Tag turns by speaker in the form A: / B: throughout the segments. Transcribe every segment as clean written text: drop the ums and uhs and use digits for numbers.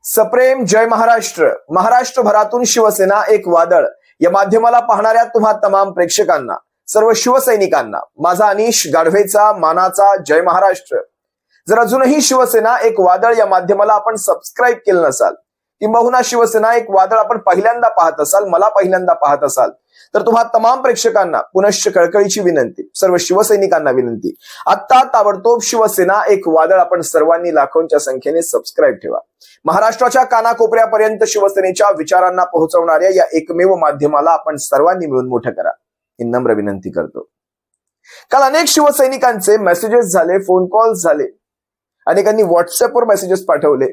A: सप्रेम जय महाराष्ट्र. महाराष्ट्रभरातून शिवसेना एक वादळ या माध्यमाला पाहणाऱ्या तुम्हा तमाम प्रेक्षकांना, सर्व शिवसैनिकांना माझा अनिश गाढवेचा मानाचा जय महाराष्ट्र. जर अजूनही शिवसेना एक वादळ या माध्यमाला आपण सबस्क्राईब केलं नसाल, किंबहुना शिवसेना एक वादळ आपण पहिल्यांदा पाहत असाल, मला पहिल्यांदा पाहत असाल, तर तुम्हा तमाम प्रेक्षकांना पुनश्च कळकळीची विनंती, सर्व शिवसैनिकांना विनंती, आता ताबडतोब शिवसेना एक वादळ आपण सर्वांनी लाखोंच्या संख्येने सबस्क्राईब ठेवा. महाराष्ट्राच्या कानाकोपऱ्यापर्यंत शिवसेनेच्या विचारांना पोहोचवणाऱ्या या एकमेव माध्यमाला आपण सर्वांनी मिळून मोठं करा ही नम्र विनंती करतो. काल अनेक शिवसैनिकांचे मेसेजेस झाले, फोन कॉल्स झाले, अनेकांनी व्हॉट्सअपवर मेसेजेस पाठवले.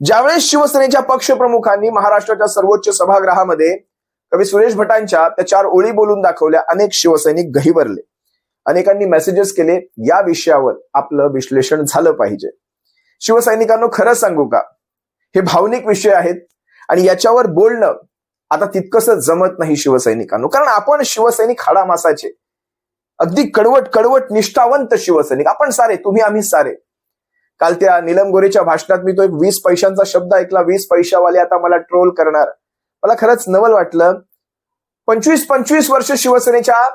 A: ज्यावेळेस शिवसेनेच्या पक्षप्रमुखांनी महाराष्ट्राच्या सर्वोच्च सभागृहामध्ये कवी सुरेश भटांच्या त्या 4 ओळी बोलून दाखवल्या, अनेक शिवसैनिक गहिवरले. अनेकांनी मेसेजेस केले, या विषयावर आपलं विश्लेषण झालं पाहिजे. शिवसैनिकांनो, खरं सांगू का, हे भावनिक विषय आहेत आणि याच्यावर बोलणं आता तितकंसं जमत नाही शिवसैनिकांनो. कारण आपण शिवसैनिक हाडामासाचे, अगदी कडवट निष्ठावंत शिवसैनिक आपण सारे, तुम्ही आम्ही सारे. काल त्या नीलम गोरेच्या भाषणात मी तो एक 20 पैशांचा शब्द ऐकला, 20 पैशावाले आता मला ट्रोल करणार. मला खरंच नवल वाटलं. 25 वर्ष शिवसेनेच्या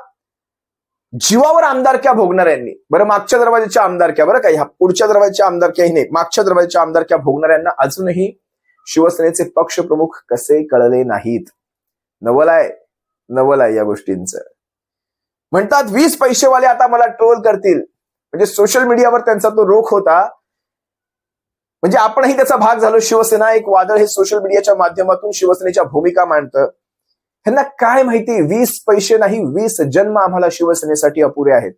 A: जीवावर आमदारक्या भोगणाऱ्यांनी, बरं मागच्या दरवाजाच्या आमदारक्या, बरं का, ह्या पुढच्या दरवाजाच्या आमदारक्याही नाही, मागच्या दरवाजाच्या आमदारक्या भोगणाऱ्यांना अजूनही शिवसेनेचे पक्षप्रमुख कसे कळले नाहीत. नवल आहे या गोष्टींचं. म्हणतात 20 पैसेवाले आता मला ट्रोल करतील, म्हणजे सोशल मीडियावर त्यांचा तो रोख होता. म्हणजे आपणही त्याचा भाग झालो. शिवसेना एक वादळ हे सोशल मीडियाच्या माध्यमातून शिवसेनेच्या भूमिका मांडतं. ह्यांना काय माहिती, 20 पैसे नाही 20 जन्म आम्हाला शिवसेनेसाठी अपुरे आहेत.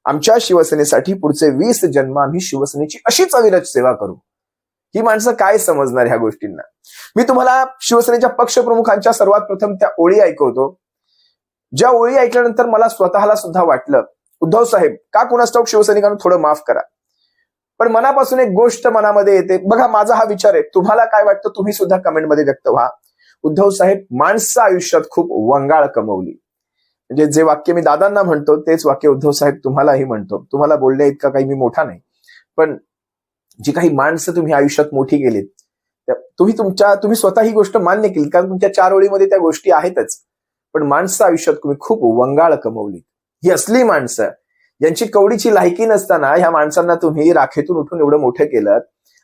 A: आमच्या शिवसेनेसाठी पुढचे 20 जन्म आम्ही शिवसेनेची अशीच अविरत सेवा करू. ही माणसं काय समजणार ह्या गोष्टींना. मी तुम्हाला शिवसेनेच्या पक्षप्रमुखांच्या सर्वात प्रथम त्या ओळी ऐकवतो, ज्या ओळी ऐकल्यानंतर मला स्वतःला सुद्धा वाटलं, उद्धव साहेब, का कुणास ठाऊक शिवसैनिकांना थोडं माफ करा, पण मनापासून एक गोष्ट मनामध्ये येते. बघा, माझा हा विचार आहे, तुम्हाला काय वाटतं तुम्ही सुद्धा कमेंटमध्ये व्यक्त व्हा. उद्धव साहेब, माणसं आयुष्यात खूप वंगाळ कमवली. म्हणजे जे वाक्य मी दादांना म्हणतो तेच वाक्य उद्धव साहेब तुम्हालाही म्हणतो. तुम्हाला बोलण्या इतका काही मी मोठा नाही, पण जी काही माणसं तुम्ही आयुष्यात मोठी केलीत, तुम्ही स्वतः ही गोष्ट मान्य केली, कारण तुमच्या 4 ओळीमध्ये त्या गोष्टी आहेतच. पण माणसं आयुष्यात तुम्ही खूप वंगाळ कमवली. ही असली माणसं ज्यांची कवडीची लायकी नसताना ह्या माणसांना तुम्ही राखेतून उठून एवढं मोठं केलं.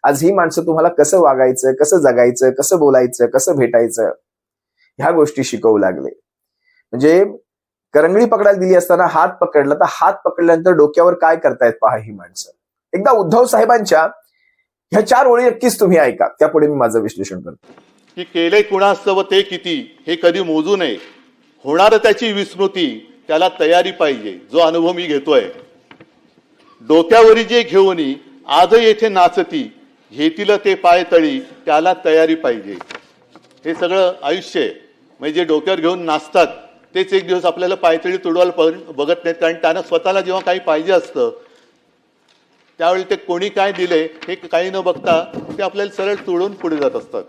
A: आज ही माणसं तुम्हाला कसं वागायचं, कसं जगायचं, कसं बोलायचं, कसं भेटायचं, ह्या गोष्टी शिकवू लागले. म्हणजे करंगळी पकडायला दिली असताना हात पकडला, तर हात पकडल्यानंतर डोक्यावर काय करतायत पहा ही माणसं. एकदा उद्धव साहेबांच्या ह्या 4 ओळी नक्कीच तुम्ही ऐका, त्यापुढे मी माझं विश्लेषण करतो.
B: की केले कुणास्तव ते किती हे कधी मोजू नये, होणार त्याची विस्मृती, त्याला तयारी पाहिजे. जो अनुभव मी घेतोय, डोक्यावरी जे घेऊनी आज येथे नाचती, घेतील ते पाय तळी, त्याला तयारी पाहिजे. हे सगळं आयुष्य आहे. म्हणजे जे डोक्यावर घेऊन नाचतात तेच एक दिवस आपल्याला पायतळी तुडवायला बघत नाहीत, कारण त्यांना स्वतःला जेव्हा काही पाहिजे असतं त्यावेळी ते कोणी काय दिले हे काही न बघता ते आपल्याला सरळ तुडून पुढे जात असतात.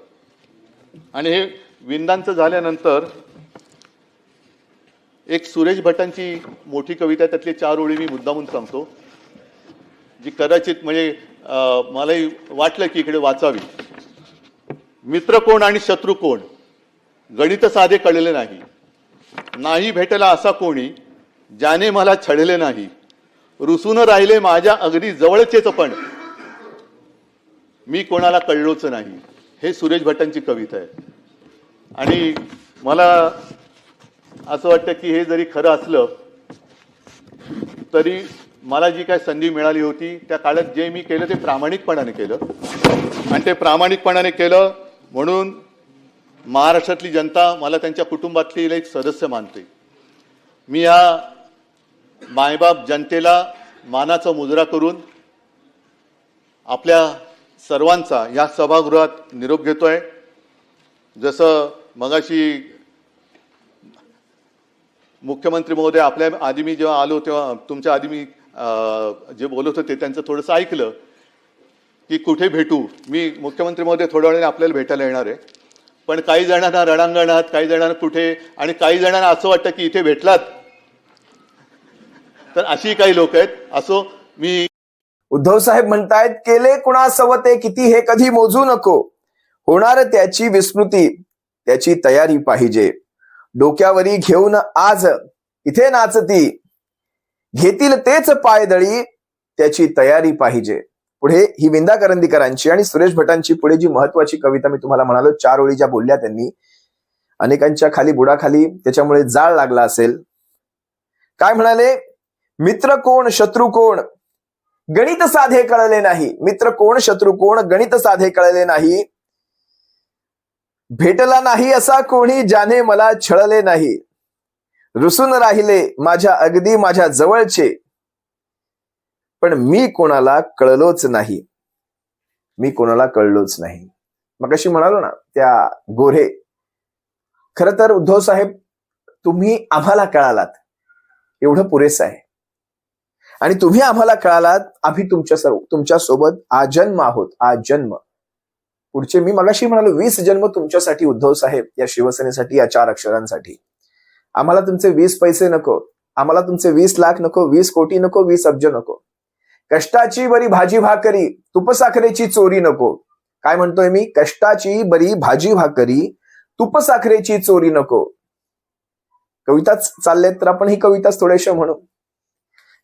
B: आणि हे विंदांचं झाल्यानंतर एक सुरेश भटांची मोठी कविता, त्यातली 4 ओळी मी मुद्दामून सांगतो, जी कदाचित म्हणजे मलाही वाटलं की इकडे वाचावी. मित्र कोण आणि शत्रू कोण, गणित साधे कळले नाही. नाही भेटला असा कोणी, ज्याने मला छळले नाही. रुसून राहिले माझ्या अगदी जवळचेच, पण मी कोणाला कळलोच नाही. हे सुरेश भटांची कविता आहे. आणि मला असं वाटतं की हे जरी खरं असलं तरी मला जी काय संधी मिळाली होती त्या काळात जे मी केलं ते प्रामाणिकपणाने केलं. आणि ते प्रामाणिकपणाने केलं म्हणून महाराष्ट्रातली जनता मला त्यांच्या कुटुंबातली एक सदस्य मानते. मी या मायबाप जनतेला मानाचा मुजरा करून आपल्या सर्वांचा या सभागृहात निरोप घेतोय. जसं मगाशी मुख्यमंत्री महोदय आपल्या आधी मी जेव्हा आलो तेव्हा तुमच्या आधी मी जे बोलत होते त्यांचं थोडंसं ऐकलं की कुठे भेटू. मी मुख्यमंत्री महोदय थोड्या वेळाने आपल्याला भेटायला येणार आहे, पण काही जणांना रणांगणात, काही जणांना कुठे, आणि काही जणांना असं वाटतं की इथे भेटलात तर अशी काही लोक आहेत. असो, मी
A: उद्धव साहेब म्हणतायत, केले कुणासव ते किती हे कधी मोजू नको, होणार त्याची विस्मृती त्याची तयारी पाहिजे, डोक्यावरी घेऊन आज इथे नाचती, घेतील तेच पायदळी त्याची तयारी पाहिजे. पुढे ही विंदा करंदीकरांची आणि सुरेश भटांची पुढे जी महत्वाची कविता मी तुम्हाला म्हणालो, 4 ओळी ज्या बोलल्या त्यांनी, अनेकांच्या खाली बुडाखाली त्याच्यामुळे जाळ लागला असेल. काय म्हणाले? मित्र कोण शत्रू कोण गणित साधे कळले नाही, मित्र कोण शत्रू कोण गणित साधे कळले नाही, भेटला नाही असा कोणी ज्याने मला छळले नाही, रुसून राहिले माझ्या अगदी माझ्या जवळचे, पण मी कोणाला कळलोच नाही, मी कोणाला कळलोच नाही. मग कशी म्हणालो ना त्या गोरे, खर तर उद्धव साहेब तुम्ही आम्हाला कळालात एवढं पुरेसं आहे, आणि तुम्ही आम्हाला कळालात, आम्ही तुमच्या सोबत आजन्म आहोत, आजन्म. पुढचे मी मगाशी म्हणालो 20 जन्म तुमच्यासाठी उद्धव साहेब, या शिवसेनेसाठी, या 4 अक्षरांसाठी. आम्हाला तुमचे 20 पैसे नको, आम्हाला तुमचे 20 लाख नको, 20 कोटी नको, 20 अब्ज नको. कष्टाची बरी भाजी भाकरी तुपसाखरेची चोरी नको. काय म्हणतोय मी? कष्टाची बरी भाजी भाकरी तुपसाखरेची चोरी नको. कविताच चाललेत तर आपण ही कविताच थोड्याशा म्हणू.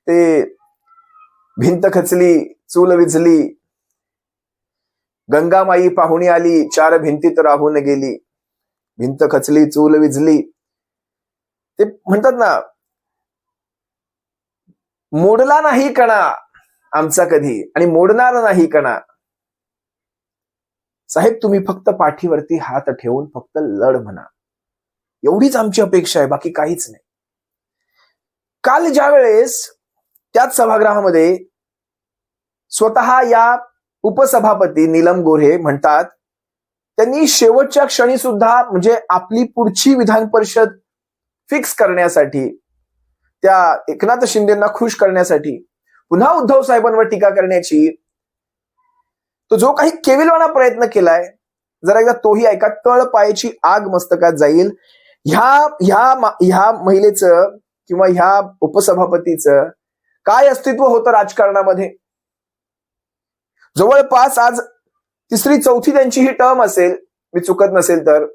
A: ते भिंत खचली चूल विझली, गंगामाई पाहुणी आली, 4 भिंतीत राहून गेली, भिंत खचली चूल विझली. ते म्हणतात ना, मोडला नाही कणा आमचा कधी आणि मोडणार नाही कणा. साहेब तुम्ही फक्त पाठीवरती हात ठेवून फक्त लढ म्हणा, एवढीच आमची अपेक्षा आहे, बाकी काहीच नाही. काल ज्या वेळेस त्याच सभागृहामध्ये स्वतः या उपसभापती नीलम गोऱ्हे म्हणतात, त्यांनी शेवटच्या क्षणी सुद्धा म्हणजे आपली पुढची विधान परिषद फिक्स करण्यासाठी, त्या एकनाथ शिंदेंना खुश करण्यासाठी, पुन्हा उद्धव साहेबांवर टीका करण्याची तो जो काही केविलवाणा प्रयत्न केलाय, जरा एकदा तोही ऐका. तळ पायाची आग मस्तकात जाईल. ह्या महिलेचं किंवा ह्या उपसभापतीचं काय अस्तित्व होतं राजकारणामध्ये? जवळपास आज 3री-4थी त्यांची ही टर्म असेल, मी चुकत नसेल तर.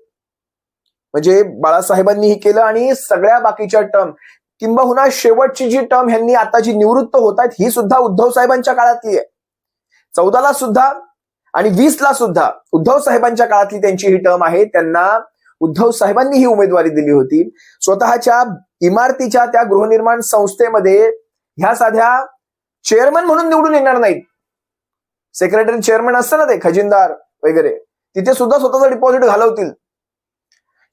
A: म्हणजे बाळासाहेबांनी ही केलं आणि सगळ्या बाकीच्या टर्म, किंबहुना शेवटची जी टर्म ह्यांनी आता जी निवृत्त होत आहेत, ही सुद्धा उद्धव साहेबांच्या काळातली आहे. 14ला सुद्धा आणि 20ला सुद्धा उद्धव साहेबांच्या काळातली त्यांची ही टर्म आहे. त्यांना उद्धव साहेबांनी ही उमेदवारी दिली होती. स्वतःच्या इमारतीच्या त्या गृहनिर्माण संस्थेमध्ये ह्या साध्या चेअरमन म्हणून निवडून येणार नाहीत. सेक्रेटरी चेअरमन असतं ना ते खजिनदार वगैरे, तिथे सुद्धा स्वतःचं डिपॉझिट घालवतील.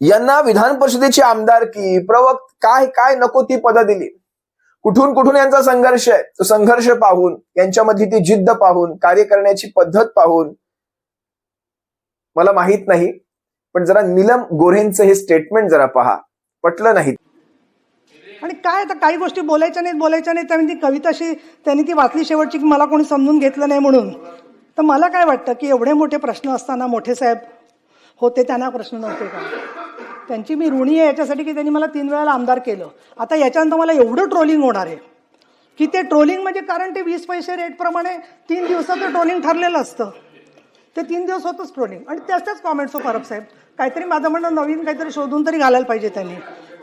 A: यांना विधान परिषदेची आमदारकी, प्रवक्ता, काय काय नको ती पदं दिली. कुठून कुठून यांचा संघर्ष आहे, तो संघर्ष पाहून, यांच्यामधली ती जिद्द पाहून, कार्य करण्याची पद्धत पाहून मला माहित नाही, पण जरा नीलम गोऱ्हेंचं हे स्टेटमेंट जरा पहा, पटलं नाही.
C: आणि काय आता काही गोष्टी बोलायच्या नाहीत. त्यामुळे ती कविताशी त्यांनी ती वाचली शेवटची की मला कोणी समजून घेतलं नाही म्हणून. तर मला काय वाटतं की एवढे मोठे प्रश्न असताना मोठे साहेब होते, त्यांना प्रश्न नव्हते का? त्यांची मी ऋणी आहे याच्यासाठी की त्यांनी मला 3 वेळेला आमदार केलं. आता याच्यानंतर मला एवढं ट्रोलिंग होणार आहे की ते ट्रोलिंग म्हणजे, कारण ते 20 पैसे रेटप्रमाणे 3 दिवसाचं ट्रोलिंग ठरलेलं असतं. ते 3 दिवस होतंच ट्रोलिंग, आणि त्याच कॉमेंट्स परब साहेब काहीतरी माझं म्हणणं नवीन काहीतरी शोधून तरी घालायला पाहिजे त्यांनी,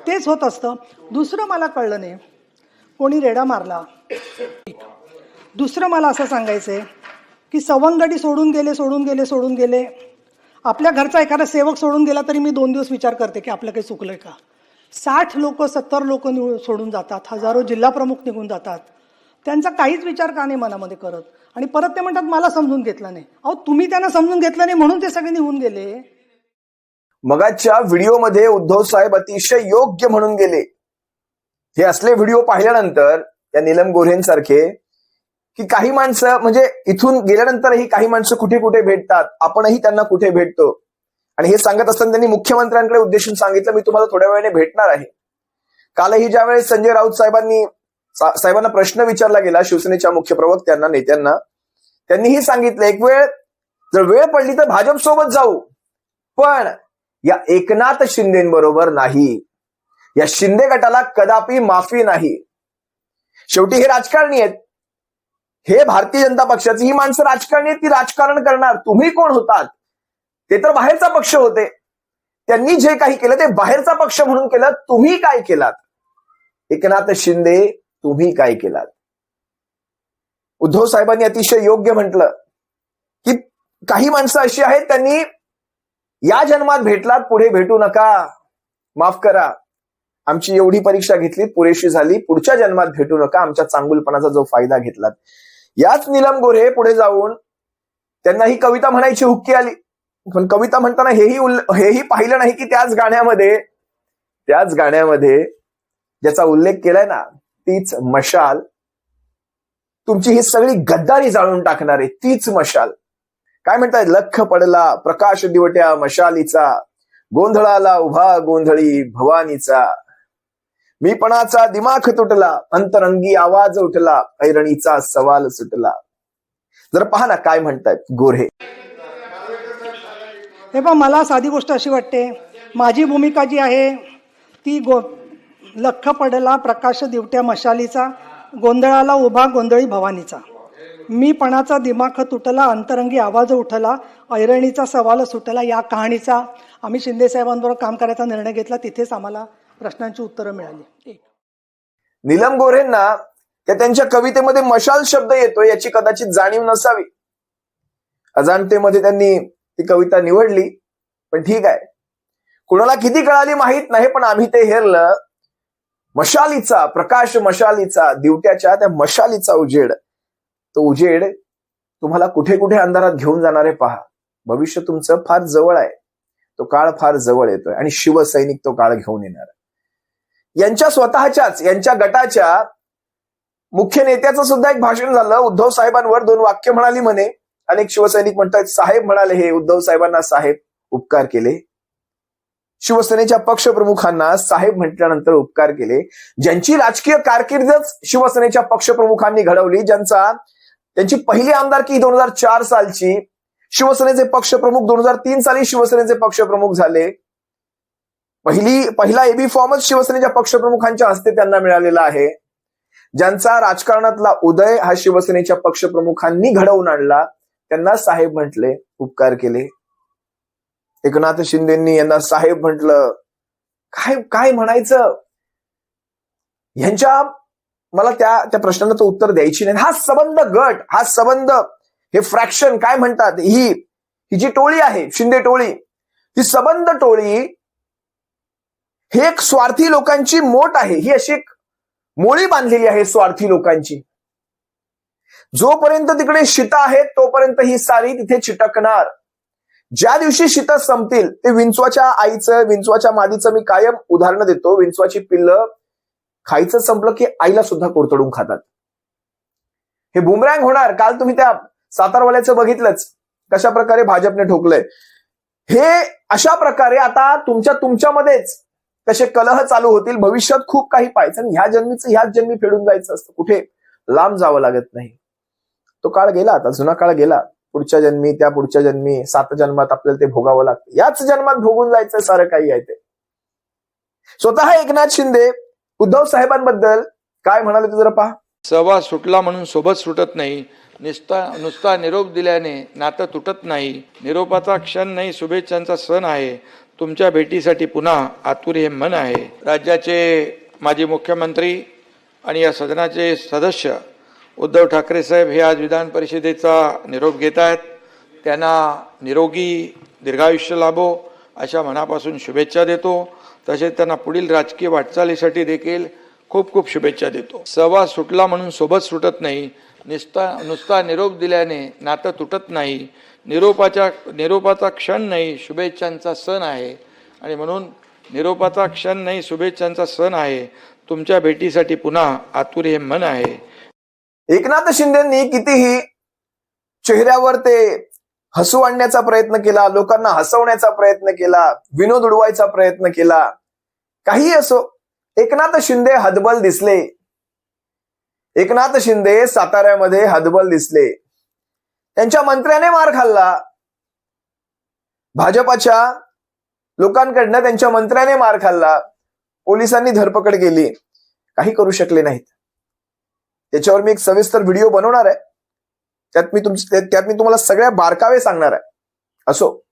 C: तेच होत असतं. दुसरं मला कळलं नाही कोणी रेडा मारला. दुसरं मला असं सांगायचंय की सवंगडी सोडून गेले. आपल्या घरचा एखादा सेवक सोडून गेला तरी मी 2 दिवस विचार करते की आपलं काही चुकलंय का. 60 लोक 70 लोक सोडून जातात, हजारो जिल्हा प्रमुख निघून जातात, त्यांचा काहीच विचार का नाही मनामध्ये करत, आणि परत ते म्हणतात मला समजून घेतलं नाही. अहो तुम्ही त्यांना समजून घेतलं नाही म्हणून ते सगळे निघून गेले.
A: मगाच्या व्हिडिओमध्ये उद्धव साहेब अतिशय योग्य म्हणून गेले. हे असले व्हिडिओ पाहिल्यानंतर त्या नीलम गोऱ्हेंसारखे की काही माणसं म्हणजे इथून गेल्यानंतरही काही माणसं कुठे कुठे भेटतात, आपणही त्यांना कुठे भेटतो. आणि हे सांगत असताना त्यांनी मुख्यमंत्र्यांकडे उद्देशून सांगितलं, मी तुम्हाला थोड्या वेळाने भेटणार आहे. कालही ज्यावेळेस संजय राऊत साहेबांना प्रश्न विचारला गेला शिवसेनेच्या मुख्य प्रवक्त्यांना, नेत्यांना, त्यांनीही सांगितलं एक वेळ जर वेळ पडली तर भाजप सोबत जाऊ, पण या एकनाथ शिंदेबरोबर नाही, या शिंदे गटाला कदापि माफी नाही. शेवटी हे राजकारणी आहेत, हे भारतीय जनता पक्षाची ही माणसं राजकारणी आहेत, ती राजकारण करणार. तुम्ही कोण होतात? ते तर बाहेरचा पक्ष होते. त्यांनी जे काही केलं ते बाहेरचा पक्ष म्हणून केलं. तुम्ही काय केलात? एकनाथ शिंदे, तुम्ही काय केलात? उद्धव साहेबांनी अतिशय योग्य म्हटलं की काही माणसं अशी आहेत, त्यांनी या जन्मात भेटलात, पुढे भेटू नका, माफ करा, आमची एवढी परीक्षा घेतली, पुरेशी झाली, पुढच्या जन्मात भेटू नका, आमच्या चांगुलपणाचा जो फायदा घेतलात. याच नीलम गोऱ्हे पुढे जाऊन त्यांना ही कविता म्हणायची हुक्की आली. पण कविता म्हणताना हेही पाहिलं नाही की त्याच गाण्यामध्ये ज्याचा उल्लेख केलाय ना, तीच मशाल, तुमची ही सगळी गद्दारी जाळून टाकणारे तीच मशाल. काय म्हणतायत? लख पडला प्रकाश दिवट्या मशालीचा, गोंधळाला उभा गोंधळी भवानीचा, मीपणाचा दिमाख तुटला, अंतरंगी आवाज उठला, ऐरणीचा सवाल सुटला. जर पहा ना काय म्हणतायत गोऱ्हे.
C: हे पण मला साधी गोष्ट अशी वाटते, माझी भूमिका जी आहे ती लख पडला प्रकाश दिवट्या मशालीचा, गोंधळाला उभा गोंधळी भवानीचा, मीपणाचा दिमाख तुटला, अंतरंगी आवाज उठला, ऐरणीचा सवाल सुटला. या कहाणीचा आम्ही शिंदे साहेबांबरोबर काम करायचा निर्णय घेतला. तिथेच आम्हाला प्रश्नांची उत्तरं मिळाली.
A: नीलम गोऱ्हेंना त्या त्यांच्या कवितेमध्ये मशाल शब्द येतो याची कदाचित जाणीव नसावी. अजाणतेमध्ये त्यांनी ती कविता निवडली, पण ठीक आहे, कुणाला किती कळाली माहित नाही, पण आम्ही ते हेरलं. मशालीचा प्रकाश, मशालीचा दिवट्याच्या त्या मशालीचा उजेड, तो उजेड तुम्हाला कुठे कुठे अंधारात घेऊन जाणारे पहा. भविष्य तुमचं फार जवळ आहे, तो काळ फार जवळ येतोय आणि शिवसैनिक तो काळ घेऊन येणार. यांच्या स्वतःच्याच यांच्या गटाच्या मुख्य नेत्याचं सुद्धा एक भाषण झालं. उद्धव साहेबांवर 2 वाक्य म्हणाली म्हणे. अनेक शिवसैनिक म्हणतात साहेब म्हणाले, हे उद्धव साहेबांना साहेब उपकार केले. शिवसेनेच्या पक्षप्रमुखांना साहेब म्हटल्यानंतर उपकार केले. ज्यांची राजकीय कारकीर्दच शिवसेनेच्या पक्षप्रमुखांनी घडवली, त्यांची पहिली आमदारकी 2004 सालची, शिवसेनेचे पक्षप्रमुख 2003 साली शिवसेनेचे पक्षप्रमुख झाले. पहिला एबी फॉर्मच शिवसेनेच्या पक्षप्रमुखांच्या हस्ते त्यांना मिळालेला आहे. ज्यांचा राजकारणातला उदय हा शिवसेनेच्या पक्षप्रमुखांनी घडवून आणला, त्यांना साहेब म्हटले, उपकार केले. एकनाथ शिंदेंनी यांना साहेब म्हटलं. काय म्हणायचं ह्यांच्या? मला त्या प्रश्नाला तो उत्तर द्यायची नाही. हा संबंध गट, हा संबंध, हे फ्रॅक्शन काय म्हणतात, ही जी टोळी आहे शिंदे टोळी, ही संबंध टोळी, हे एक स्वार्थी लोकांची मोठ आहे. ही अशी एक मोळी बांधलेली आहे स्वार्थी लोकांची. जोपर्यंत तिकडे शीत आहेत तोपर्यंत ही सारी तिथे चिटकणार. ज्या दिवशी शीत संपतील, ते विंचवाच्या आईचं, विंचवाच्या मादीचं मी कायम उदाहरण देतो. विंचवाची पिल्लं खायचं संपलं की आईला सुद्धा कोरतडून खातात. हे बुमरँग होणार. काल तुम्ही त्या सातारवाल्याचं बघितलंच, कशा प्रकारे भाजपने ठोकलंय. हे अशा प्रकारे आता तुमच्यामध्येच कसे कलह चालू होतील. भविष्यात खूप काही पाहायचं आणि ह्याच जन्मी फेडून जायचं असतं. कुठे लांब जावं लागत नाही. तो काळ गेला, आता जुना काळ गेला. पुढच्या जन्मी, त्या पुढच्या जन्मी, 7 जन्मात आपल्याला ते भोगावं लागतं. याच जन्मात भोगून जायचं सारं काही आहे ते. स्वतः एकनाथ शिंदे उद्धव साहेबांबद्दल काय म्हणाले ते जरा पहा.
D: सहवास सुटला म्हणून सोबत सुटत नाही, नुसता निरोप दिल्याने नातं तुटत नाही, निरोपाचा क्षण नाही शुभेच्छांचा सण आहे, तुमच्या भेटीसाठी पुन्हा आतुर हे मन आहे. राज्याचे माजी मुख्यमंत्री आणि या सदनाचे सदस्य उद्धव ठाकरे साहेब हे आज विधान परिषदेचा निरोप घेत आहेत. त्यांना निरोगी दीर्घायुष्य लाभो अशा मनापासून शुभेच्छा देतो. तसेच त्यांना पुढील राजकीय वाटचालीसाठी देखील खूप खूप शुभेच्छा देतो. सहवास सुटला म्हणून सोबत सुटत नाही, नुसता निरोप दिल्याने नातं तुटत नाही, निरोपाचा क्षण नाही शुभेच्छांचा सण आहे. आणि म्हणून निरोपाचा क्षण नाही शुभेच्छांचा सण आहे, तुमच्या भेटीसाठी पुन्हा आतुर हे मन आहे.
A: एकनाथ शिंदेंनी कितीही चेहऱ्यावर ते हसू आणण्याचा प्रयत्न केला, लोकांना हसवण्याचा प्रयत्न केला, विनोद उडवायचा प्रयत्न केला, काही असो, एकनाथ शिंदे हतबल दिसले. एकनाथ शिंदे साताऱ्यामध्ये हतबल दिसले. त्यांच्या मंत्र्याने मार खाल्ला. भाजपाच्या लोकांकडनं त्यांच्या मंत्र्याने मार खाल्ला. पोलिसांनी धरपकड केली, काही करू शकले नाहीत. त्याच्यावर मी एक सविस्तर व्हिडिओ बनवणार आहे. त्यात मी तुम्हाला सगळ्या बारकावे सांगणार आहे. असो,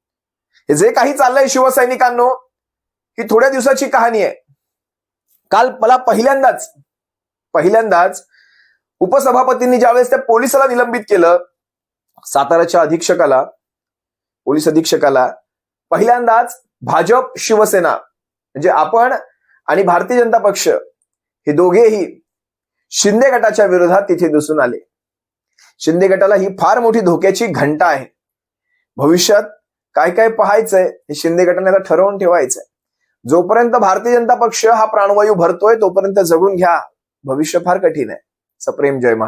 A: हे जे काही चाललंय शिवसैनिकांनो, ही थोड्या दिवसाची कहाणी आहे. काल मला पहिल्यांदाच उपसभापतींनी ज्यावेळेस त्या पोलिसाला निलंबित केलं, साताऱ्याच्या पोलीस अधीक्षकाला, पहिल्यांदाच भाजप शिवसेना म्हणजे आपण आणि भारतीय जनता पक्ष हे दोघेही शिंदे गटाच्या विरोधात तिथे दिसून आले. शिंदे गटाला ही फार मोठी धोक्याची घंटा आहे. भविष्यात काय काय पाहायचंय हे शिंदे गटाने आता ठरवून ठेवायचंय. जोपर्यंत भारतीय जनता पक्ष हा प्राणवायू भरतोय तोपर्यंत जगून घ्या, भविष्य फार कठीण आहे. सप्रेम जय महाराष्ट्र.